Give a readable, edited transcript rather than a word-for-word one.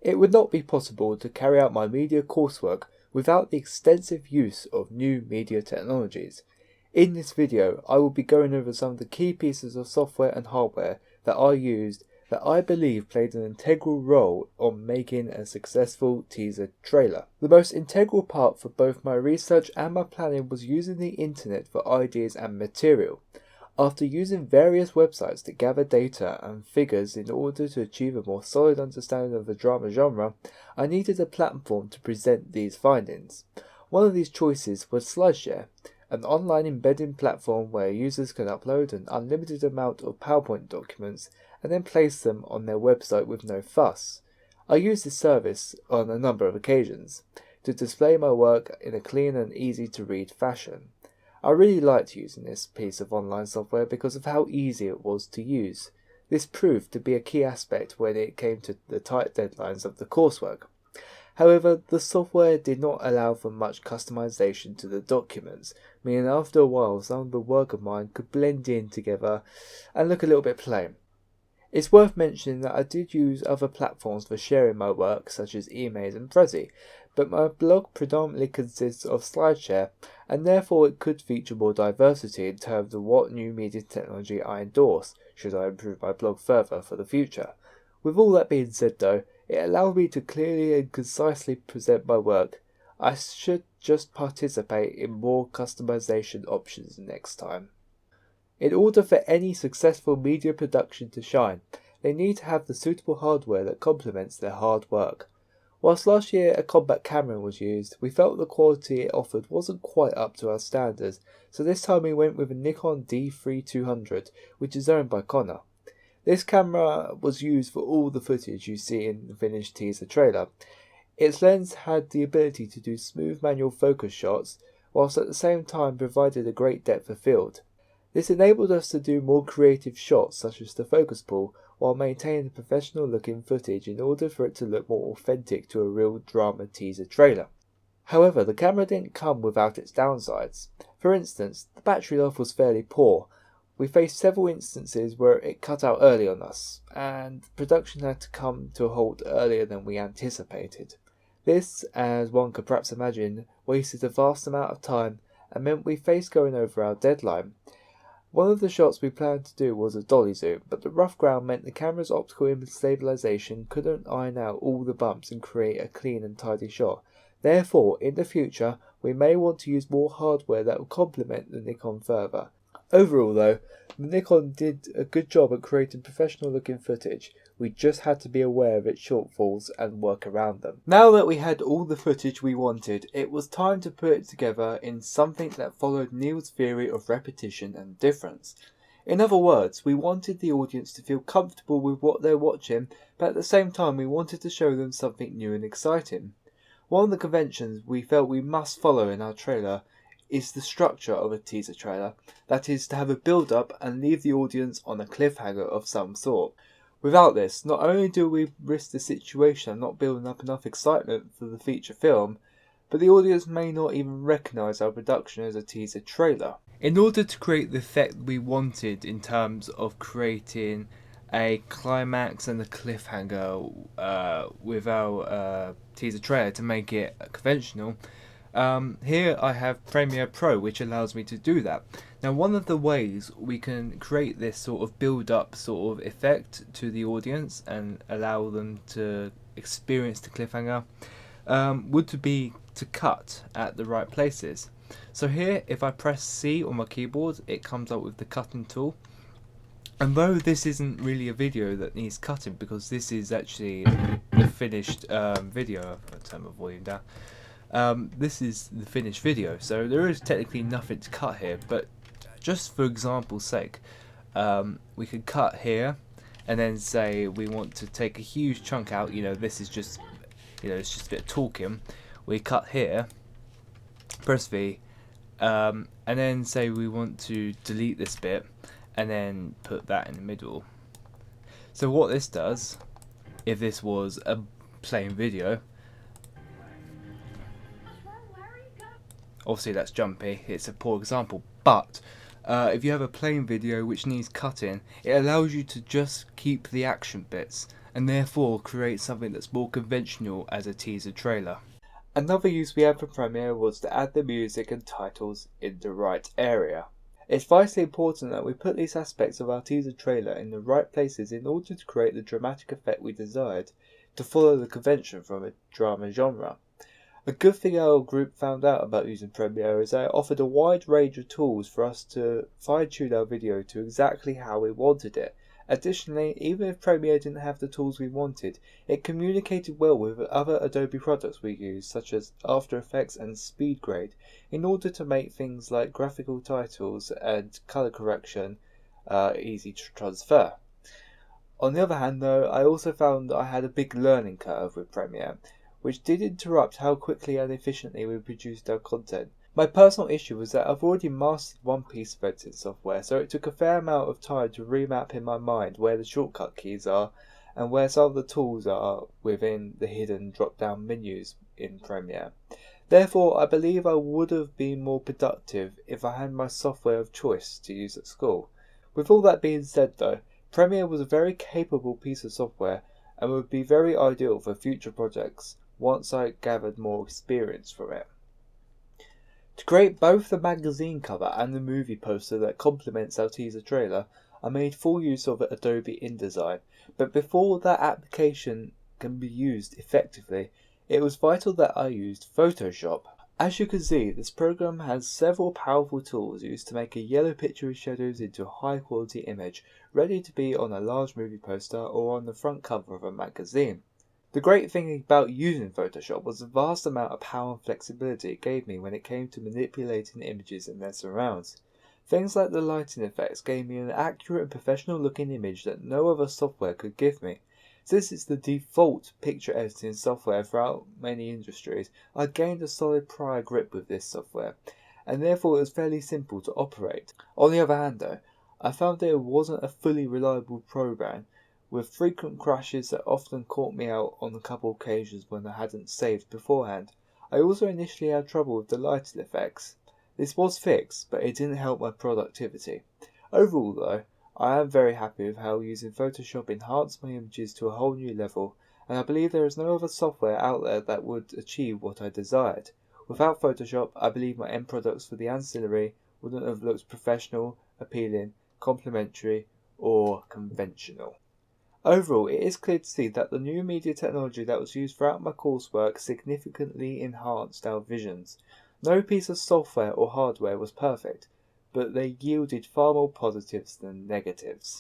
It would not be possible to carry out my media coursework without the extensive use of new media technologies. In this video, I will be going over some of the key pieces of software and hardware that I used that I believe played an integral role on making a successful teaser trailer. The most integral part for both my research and my planning was using the internet for ideas and material. After using various websites to gather data and figures in order to achieve a more solid understanding of the drama genre, I needed a platform to present these findings. One of these choices was SlideShare, an online embedding platform where users can upload an unlimited amount of PowerPoint documents and then place them on their website with no fuss. I used this service on a number of occasions to display my work in a clean and easy to read fashion. I really liked using this piece of online software because of how easy it was to use. This proved to be a key aspect when it came to the tight deadlines of the coursework. However, the software did not allow for much customization to the documents, meaning after a while some of the work of mine could blend in together and look a little bit plain. It's worth mentioning that I did use other platforms for sharing my work, such as Emaze and Prezi, but my blog predominantly consists of SlideShare, and therefore it could feature more diversity in terms of what new media technology I endorse, should I improve my blog further for the future. With all that being said though, it allowed me to clearly and concisely present my work. I should just participate in more customization options next time. In order for any successful media production to shine, they need to have the suitable hardware that complements their hard work. Whilst last year a compact camera was used, we felt the quality it offered wasn't quite up to our standards, so this time we went with a Nikon D3200, which is owned by Connor. This camera was used for all the footage you see in the finished teaser trailer. Its lens had the ability to do smooth manual focus shots, whilst at the same time provided a great depth of field. This enabled us to do more creative shots such as the focus pull while maintaining professional looking footage in order for it to look more authentic to a real drama teaser trailer. However, the camera didn't come without its downsides. For instance, the battery life was fairly poor. We faced several instances where it cut out early on us, and production had to come to a halt earlier than we anticipated. This, as one could perhaps imagine, wasted a vast amount of time and meant we faced going over our deadline. One of the shots we planned to do was a dolly zoom, but the rough ground meant the camera's optical image stabilization couldn't iron out all the bumps and create a clean and tidy shot. Therefore, in the future, we may want to use more hardware that will complement the Nikon further. Overall though, the Nikon did a good job at creating professional looking footage. We just had to be aware of its shortfalls and work around them. Now that we had all the footage we wanted, it was time to put it together in something that followed Neil's theory of repetition and difference. In other words, we wanted the audience to feel comfortable with what they're watching, but at the same time we wanted to show them something new and exciting. One of the conventions we felt we must follow in our trailer is the structure of a teaser trailer, that is, to have a build-up and leave the audience on a cliffhanger of some sort. Without this, not only do we risk the situation of not building up enough excitement for the feature film, but the audience may not even recognise our production as a teaser trailer. In order to create the effect we wanted in terms of creating a climax and a cliffhanger with our teaser trailer to make it conventional, here I have Premiere Pro, which allows me to do that. Now, one of the ways we can create this sort of build-up sort of effect to the audience and allow them to experience the cliffhanger would be to cut at the right places. So here, if I press C on my keyboard, it comes up with the cutting tool. And though this isn't really a video that needs cutting, because this is actually the finished video, I'll turn my volume down. This is the finished video, so there is technically nothing to cut here, but just for example's sake, we could cut here and then say we want to take a huge chunk out. This is just, it's just a bit of talking. We cut here, press V, and then say we want to delete this bit and then put that in the middle. So what this does, if this was a plain video, obviously that's jumpy, it's a poor example, but if you have a plain video which needs cutting, it allows you to just keep the action bits and therefore create something that's more conventional as a teaser trailer. Another use we had for Premiere was to add the music and titles in the right area. It's vitally important that we put these aspects of our teaser trailer in the right places in order to create the dramatic effect we desired, to follow the convention from a drama genre. A good thing our group found out about using Premiere is that it offered a wide range of tools for us to fine-tune our video to exactly how we wanted it. Additionally, even if Premiere didn't have the tools we wanted, it communicated well with other Adobe products we use, such as After Effects and SpeedGrade, in order to make things like graphical titles and color correction easy to transfer. On the other hand, though, I also found that I had a big learning curve with Premiere, which did interrupt how quickly and efficiently we produced our content. My personal issue was that I've already mastered one piece of editing software, so it took a fair amount of time to remap in my mind where the shortcut keys are and where some of the tools are within the hidden drop-down menus in Premiere. Therefore, I believe I would have been more productive if I had my software of choice to use at school. With all that being said, though, Premiere was a very capable piece of software and would be very ideal for future projects once I gathered more experience from it. To create both the magazine cover and the movie poster that complements our teaser trailer, I made full use of Adobe InDesign, but before that application can be used effectively, it was vital that I used Photoshop. As you can see, this program has several powerful tools used to make a yellow picture with shadows into a high quality image, ready to be on a large movie poster or on the front cover of a magazine. The great thing about using Photoshop was the vast amount of power and flexibility it gave me when it came to manipulating images and their surrounds. Things like the lighting effects gave me an accurate and professional looking image that no other software could give me. Since it's the default picture editing software throughout many industries, I gained a solid prior grip with this software, and therefore it was fairly simple to operate. On the other hand though, I found that it wasn't a fully reliable program, with frequent crashes that often caught me out on a couple occasions when I hadn't saved beforehand. I also initially had trouble with the lighting effects. This was fixed, but it didn't help my productivity. Overall though, I am very happy with how using Photoshop enhanced my images to a whole new level, and I believe there is no other software out there that would achieve what I desired. Without Photoshop, I believe my end products for the ancillary wouldn't have looked professional, appealing, complementary, or conventional. Overall, it is clear to see that the new media technology that was used throughout my coursework significantly enhanced our visions. No piece of software or hardware was perfect, but they yielded far more positives than negatives.